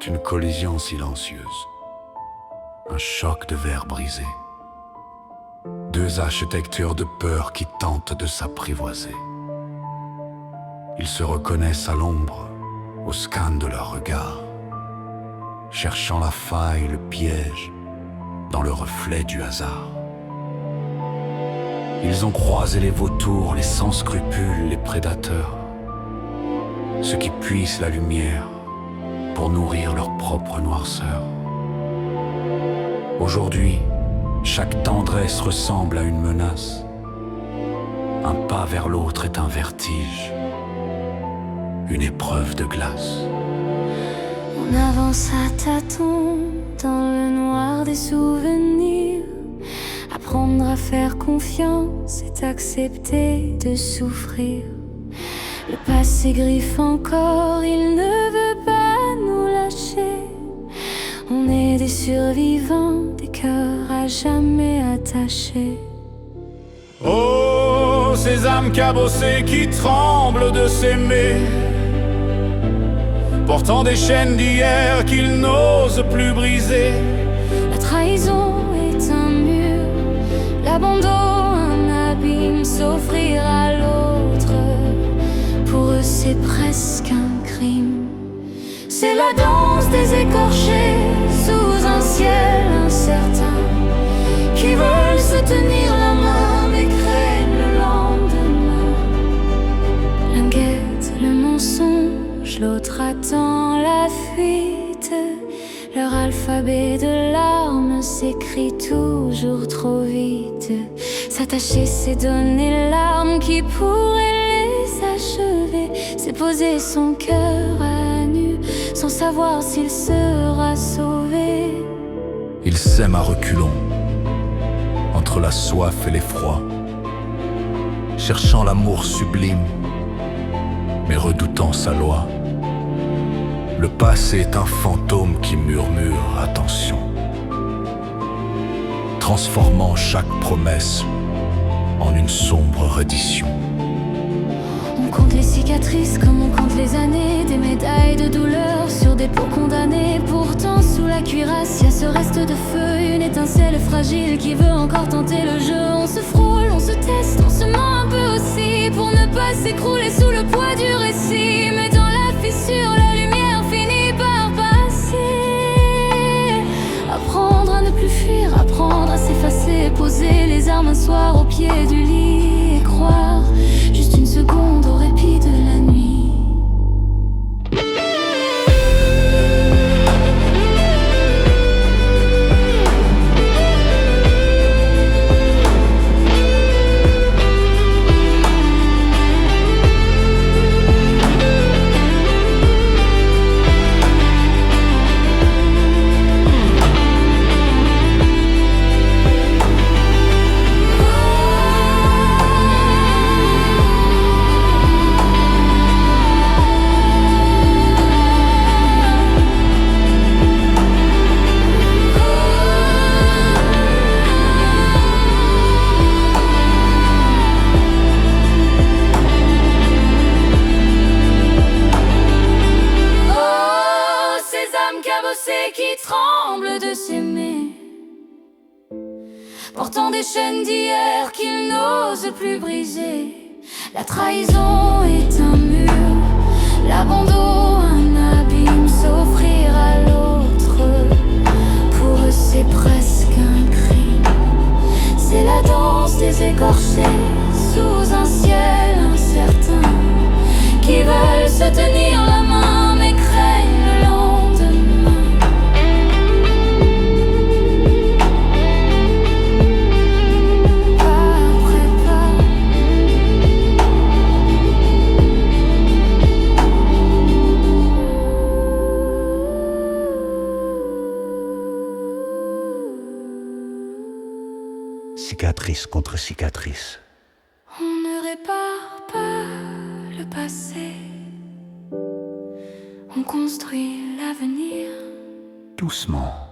C'est une collision silencieuse, un choc de verre brisé, deux architectures de peur qui tentent de s'apprivoiser. Ils se reconnaissent à l'ombre, au scan de leur regard, cherchant la faille, le piège, dans le reflet du hasard. Ils ont croisé les vautours, les sans scrupules, les prédateurs, ceux qui puissent la lumière pour nourrir leur propre noirceur. Aujourd'hui, chaque tendresse ressemble à une menace. Un pas vers l'autre est un vertige, une épreuve de glace. On avance à tâtons dans le noir des souvenirs. Apprendre à faire confiance est accepter de souffrir. Le passé griffe encore, il ne veut pas nous lâcher. On est des survivants, des cœurs à jamais attachés. Oh, ces âmes cabossées qui tremblent de s'aimer, portant des chaînes d'hier qu'ils n'osent plus briser. La trahison est un mur, l'abandon un abîme, s'offrir à l'autre, pour eux c'est presque un crime. C'est la danse des écorchés sous un ciel incertain, qui veulent se tenir la main mais craignent le lendemain. L'un guette le mensonge, l'autre attend la fuite. Leur alphabet de larmes s'écrit toujours trop vite. S'attacher, c'est donner l'arme qui pourrait les achever. C'est poser son cœur à nu, sans savoir s'il sera sauvé. Ils s'aiment à reculons, entre la soif et l'effroi, cherchant l'amour sublime, mais redoutant sa loi. Le passé est un fantôme qui murmure « Attention », transformant chaque promesse en une sombre reddition. On compte les cicatrices comme on compte les années, des médailles de douleur sur des peaux condamnées. Pourtant sous la cuirasse, y a ce reste de feu, une étincelle fragile qui veut encore tenter le jeu. On se frôle, on se teste, on se ment un peu aussi, pour ne pas s'écrouler sous le poids du récit. Mais dans la fissure, la lumière finit par passer. Apprendre à ne plus fuir, apprendre à s'effacer, poser les armes un soir au pied du lit et croire juste une seconde au répit de la nuit. Qui tremblent de s'aimer, portant des chaînes d'hier qu'ils n'osent plus briser. La trahison est un mur, l'abandon un abîme, s'offrir à l'autre, pour eux c'est presque un crime. C'est la danse des écorchés sous un ciel incertain, qui veulent se tenir la main mais craignent le lendemain. Cicatrice contre cicatrice. On ne répare pas le passé, on construit l'avenir. Doucement.